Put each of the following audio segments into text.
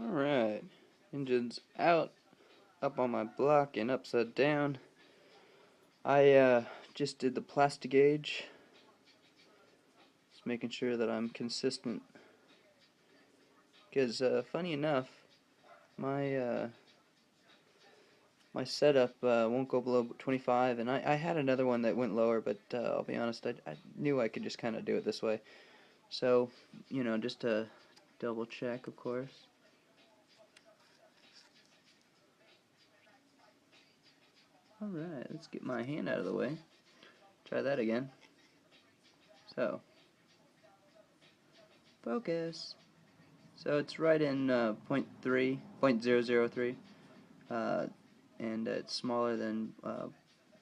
Alright, engine's out, up on my block and upside down. I just did the plastic gauge, just making sure that I'm consistent. Because funny enough, my my setup won't go below 25, and I had another one that went lower, but I'll be honest, I knew I could just kind of do it this way. So, just to double check, of course. Alright, let's get my hand out of the way. Try that again. So, focus. So it's right in 0.003, and it's smaller than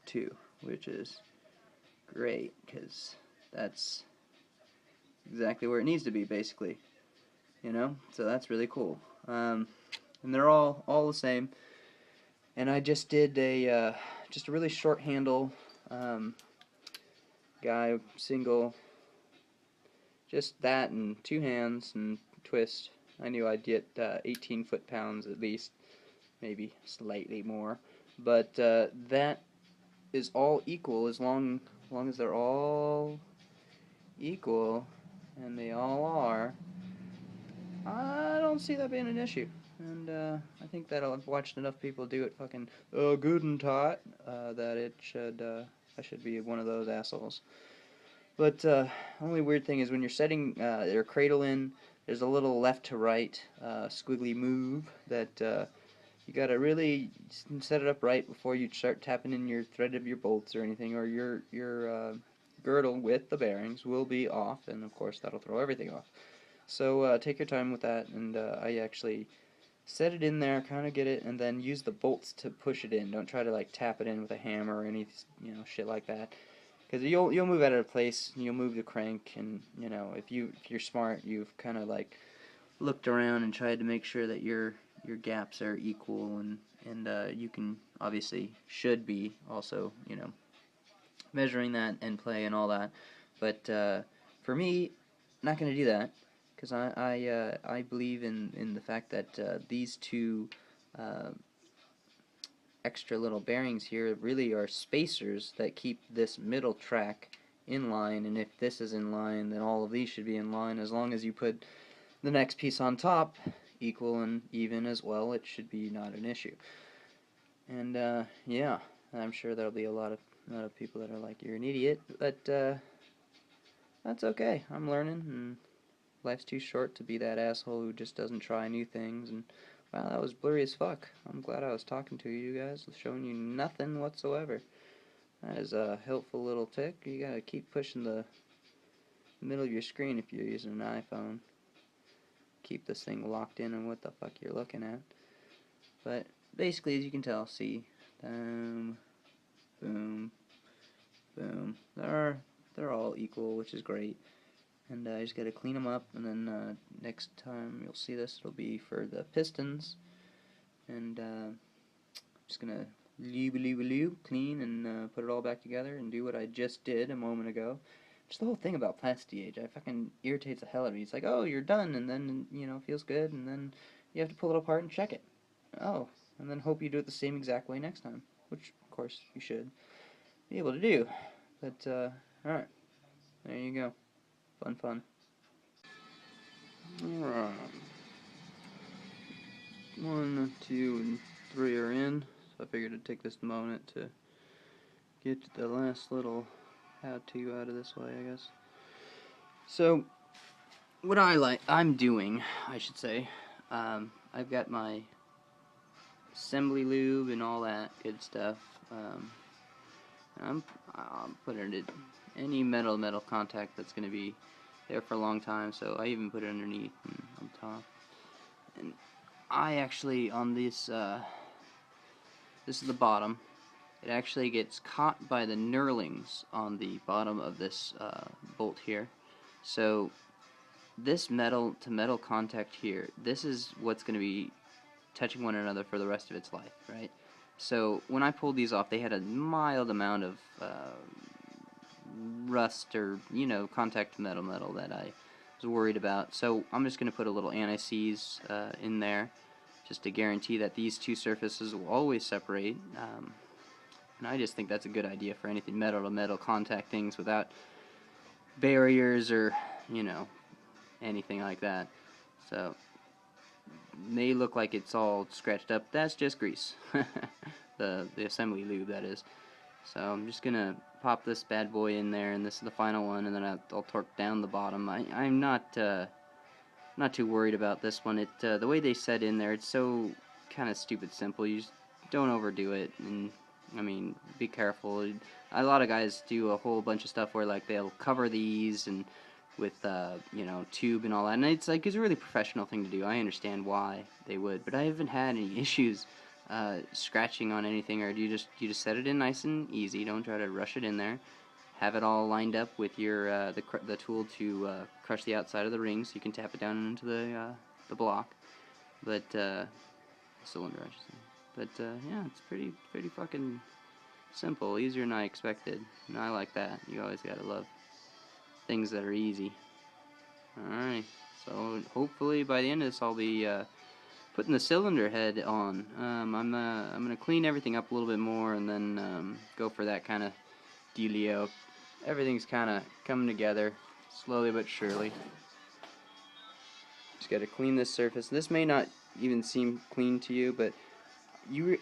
2, which is great, because that's exactly where it needs to be, basically. So that's really cool. And they're all the same. And I just did a really short handle guy, single, just that and 2 hands and twist. I knew I'd get 18 foot-pounds at least, maybe slightly more, but that is all equal as long as they're all equal, and they all are. I don't see that being an issue, and I think that I've watched enough people do it fucking good and tight that it should I should be one of those assholes. But only weird thing is when you're setting your cradle in, there's a little left to right squiggly move that you gotta really set it up right before you start tapping in your thread of your bolts or anything, or your girdle with the bearings will be off, and of course that'll throw everything off. So take your time with that, and I actually set it in there, kind of get it, and then use the bolts to push it in. Don't try to like tap it in with a hammer or any shit like that. Because you'll move out of place, and you'll move the crank, and if you're smart, you've kind of like looked around and tried to make sure that your gaps are equal, and you can obviously should be also measuring that and play and all that. But for me, not going to do that, because I believe in the fact that these two extra little bearings here really are spacers that keep this middle track in line, and if this is in line, then all of these should be in line. As long as you put the next piece on top equal and even as well, it should be not an issue. And yeah, I'm sure there'll be a lot of people that are like, you're an idiot, but that's okay. I'm learning, and life's too short to be that asshole who just doesn't try new things. And wow, that was blurry as fuck. I'm glad I was talking to you guys, showing you nothing whatsoever. That is a helpful little tick. You gotta keep pushing the middle of your screen if you're using an iPhone. Keep this thing locked in on what the fuck you're looking at. But basically, as you can tell, see, boom, boom, boom. They're all equal, which is great. And I just gotta clean them up, and then next time you'll see this, it'll be for the pistons. And I'm just gonna lube, clean, and put it all back together, and do what I just did a moment ago. Just the whole thing about plastic gauge, I fucking irritates the hell out of me. It's like, oh, you're done, and then feels good, and then you have to pull it apart and check it. Oh, and then hope you do it the same exact way next time, which of course you should be able to do. But alright, there you go. Fun. Alright. 1, 2, and 3 are in, so I figured I'd take this moment to get the last little how-to out of this way, I guess. So, what I'm doing, I should say, I've got my assembly lube and all that good stuff. I'm putting it any metal contact that's going to be there for a long time, so I even put it underneath and on top. And I actually, on this is the bottom, it actually gets caught by the knurlings on the bottom of this bolt here. So this metal to metal contact here, this is what's going to be touching one another for the rest of its life, right? So when I pulled these off, they had a mild amount of rust or contact metal that I was worried about. So I'm just going to put a little anti-seize in there just to guarantee that these two surfaces will always separate. And I just think that's a good idea for anything metal to metal contact things without barriers or, you know, anything like that. So may look like it's all scratched up. That's just grease. the assembly lube, that is. So I'm just gonna pop this bad boy in there, and this is the final one, and then I'll torque down the bottom. I'm not too worried about this one. The way they set in there, it's so kind of stupid simple. You just don't overdo it, and I mean, be careful. A lot of guys do a whole bunch of stuff where like they'll cover these and with you know, tube and all that, and it's like it's a really professional thing to do. I understand why they would, but I haven't had any issues scratching on anything. Or you just set it in nice and easy. Don't try to rush it in there. Have it all lined up with your the tool to crush the outside of the ring, so you can tap it down into the block. But cylinder, I should say. But yeah, it's pretty fucking simple, easier than I expected, and I like that. You always gotta love things that are easy. Alright, so hopefully by the end of this I'll be putting the cylinder head on. I'm gonna clean everything up a little bit more and then go for that kind of dealio. Everything's kind of coming together slowly but surely. Just gotta clean this surface. This may not even seem clean to you, but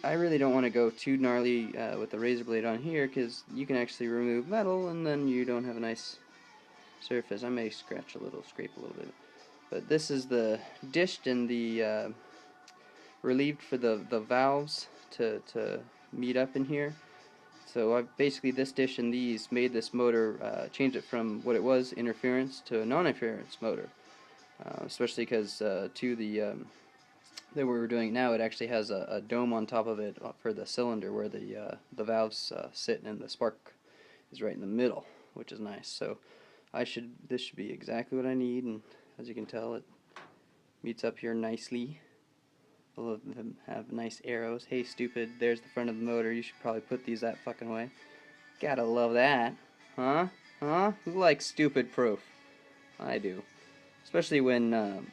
I really don't want to go too gnarly with the razor blade on here, because you can actually remove metal and then you don't have a nice surface. I may scrape a little bit. But this is the dished and the relieved for the valves to meet up in here. So I've basically, this dish and these made this motor, changed it from what it was, interference, to a non-interference motor. Especially because that we're doing now, it actually has a dome on top of it for the cylinder where the valves sit, and the spark is right in the middle, which is nice. So this should be exactly what I need, and as you can tell, it meets up here nicely. All of them have nice arrows. Hey stupid, there's the front of the motor. You should probably put these that fucking way. Gotta love that. Huh? Huh? Who likes stupid proof? I do. Especially when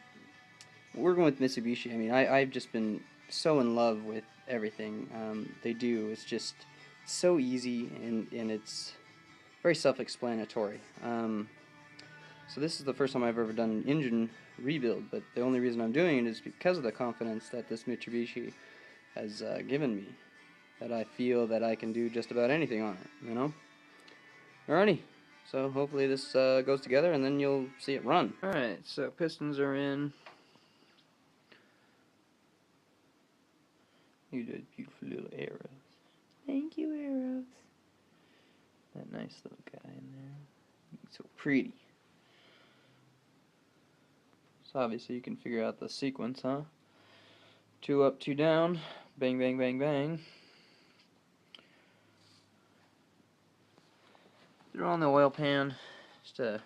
working with Mitsubishi. I mean, I've just been so in love with everything they do. It's just so easy, and it's very self-explanatory. So this is the first time I've ever done an engine rebuild, but the only reason I'm doing it is because of the confidence that this Mitsubishi has given me, that I feel that I can do just about anything on it, you know? Alrighty, so hopefully this goes together, and then you'll see it run. Alright, so pistons are in. You did beautiful little arrows. Thank you, arrows. That nice little guy in there. He's so pretty. So obviously you can figure out the sequence, huh? 2 up, 2 down. Bang, bang, bang, bang. Throw on the oil pan. Just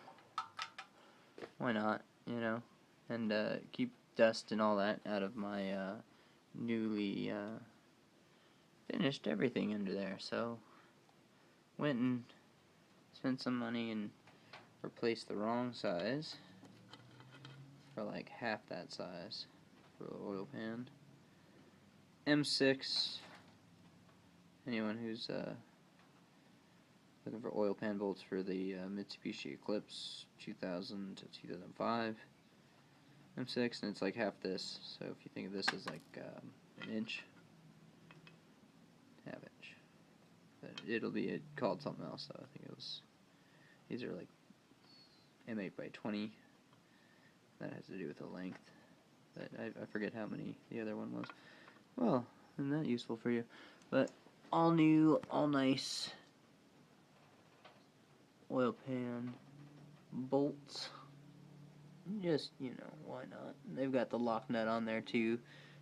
why not, you know? And keep dust and all that out of my newly finished everything under there. So went and spent some money and replaced the wrong size for like half that size for the oil pan. M6. Anyone who's looking for oil pan bolts for the Mitsubishi Eclipse 2000 to 2005. M6, and it's like half this. So if you think of this as like an inch, half inch. But it'll be called something else though. I think it was. These are like M8 by 20. That has to do with the length. But I forget how many the other one was. Well, isn't that useful for you? But all new, all nice oil pan bolts. Just, you know, why not? They've got the lock nut on there too,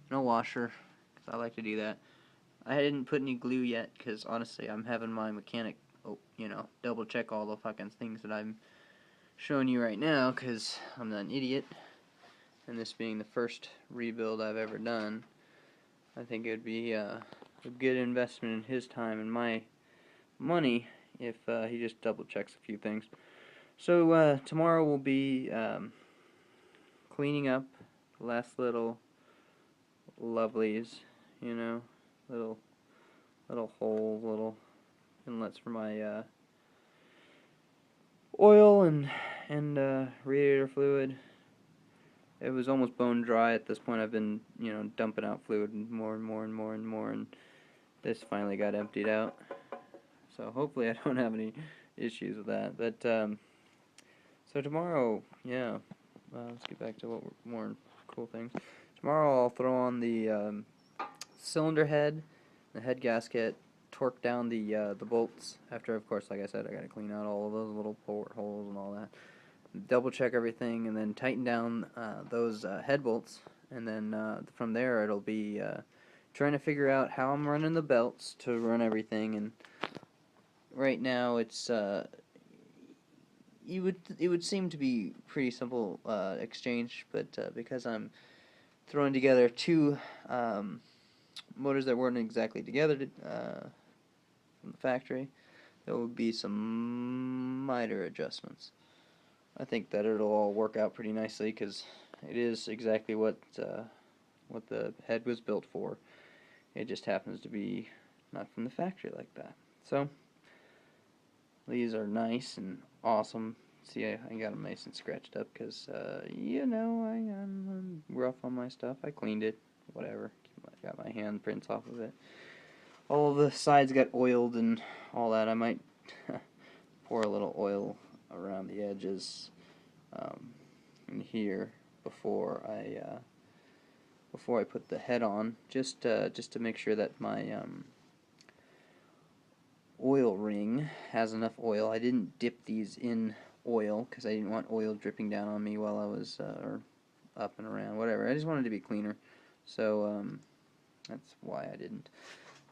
and a washer, because I like to do that. I didn't put any glue yet, because honestly, I'm having my mechanic, you know, double check all the fucking things that I'm showing you right now, because I'm not an idiot. And this being the first rebuild I've ever done, I think it would be a good investment in his time and my money if he just double checks a few things. So tomorrow will be cleaning up the last little lovelies, you know, little holes, little inlets for my oil and radiator fluid. It was almost bone dry at this point. I've been, you know, dumping out fluid more and more and more and more, and this finally got emptied out. So hopefully I don't have any issues with that. But so tomorrow, yeah, let's get back to what more cool things. Tomorrow I'll throw on the cylinder head, the head gasket, torque down the bolts. After, of course, like I said, I got to clean out all of those little portholes and all that. Double check everything, and then tighten down those head bolts. And then from there, it'll be trying to figure out how I'm running the belts to run everything. And right now, it's it would seem to be pretty simple exchange, but because I'm throwing together two motors that weren't exactly together from the factory, there will be some minor adjustments. I think that it'll all work out pretty nicely because it is exactly what the head was built for. It just happens to be not from the factory like that. So these are nice and awesome. See, I got them nice and scratched up because you know, I'm rough on my stuff. I cleaned it, whatever. I got my handprints off of it. All of the sides got oiled and all that. I might pour a little oil around the edges in here before I put the head on, just to make sure that my oil ring has enough oil. I didn't dip these in oil because I didn't want oil dripping down on me while I was or up and around, whatever. I just wanted to be cleaner, so that's why I didn't.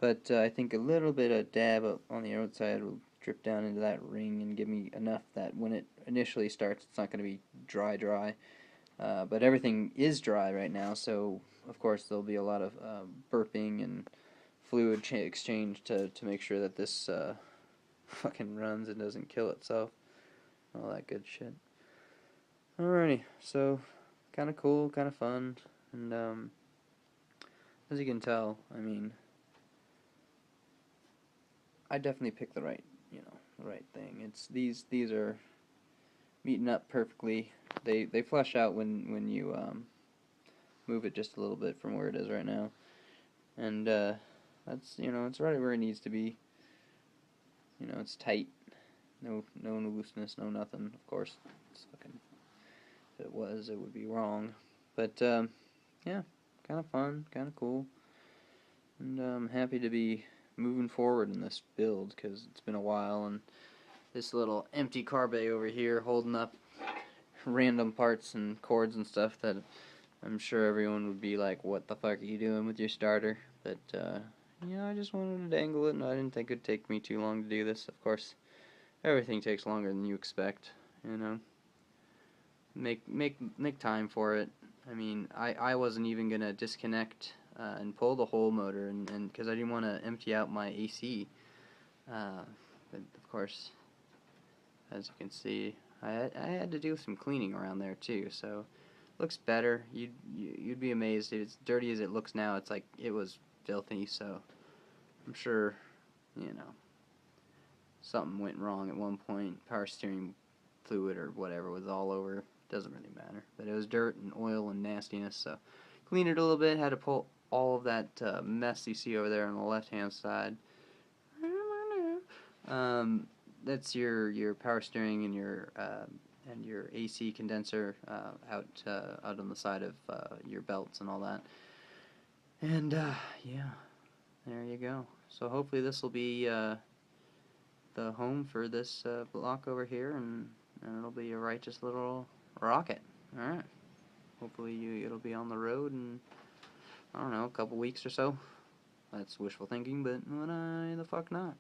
But I think a little bit of dab on the outside will drip down into that ring and give me enough that when it initially starts, it's not going to be dry. But everything is dry right now, so of course there'll be a lot of burping and fluid exchange to make sure that this fucking runs and doesn't kill itself. All that good shit. Alrighty, so kind of cool, kind of fun, and as you can tell, I mean, I definitely picked the right thing. It's these are meeting up perfectly. They flush out when you move it just a little bit from where it is right now, and that's, you know, it's right where it needs to be. You know, it's tight. No looseness, no nothing. Of course, it's fucking, if it was, it would be wrong. But yeah, kind of fun, kind of cool, and I'm happy to be moving forward in this build because it's been a while, and this little empty car bay over here holding up random parts and cords and stuff that I'm sure everyone would be like, what the fuck are you doing with your starter? But you know, I just wanted to dangle it, and I didn't think it would take me too long to do this. Of course, everything takes longer than you expect, you know. Make time for it. I mean, I wasn't even gonna disconnect and pull the whole motor, and because I didn't want to empty out my AC. But of course, as you can see, I had to do some cleaning around there too. So looks better. You'd be amazed. As dirty as it looks now, it's like it was filthy. So I'm sure, you know, something went wrong at one point. Power steering fluid or whatever was all over. Doesn't really matter. But it was dirt and oil and nastiness. So cleaned it a little bit. Had to pull all of that mess you see over there on the left-hand side. That's your power steering and your AC condenser out on the side of your belts and all that. And yeah, there you go. So hopefully this will be the home for this block over here, and it'll be a righteous little rocket. All right. Hopefully it'll be on the road in, I don't know, a couple weeks or so. That's wishful thinking, but why the fuck not?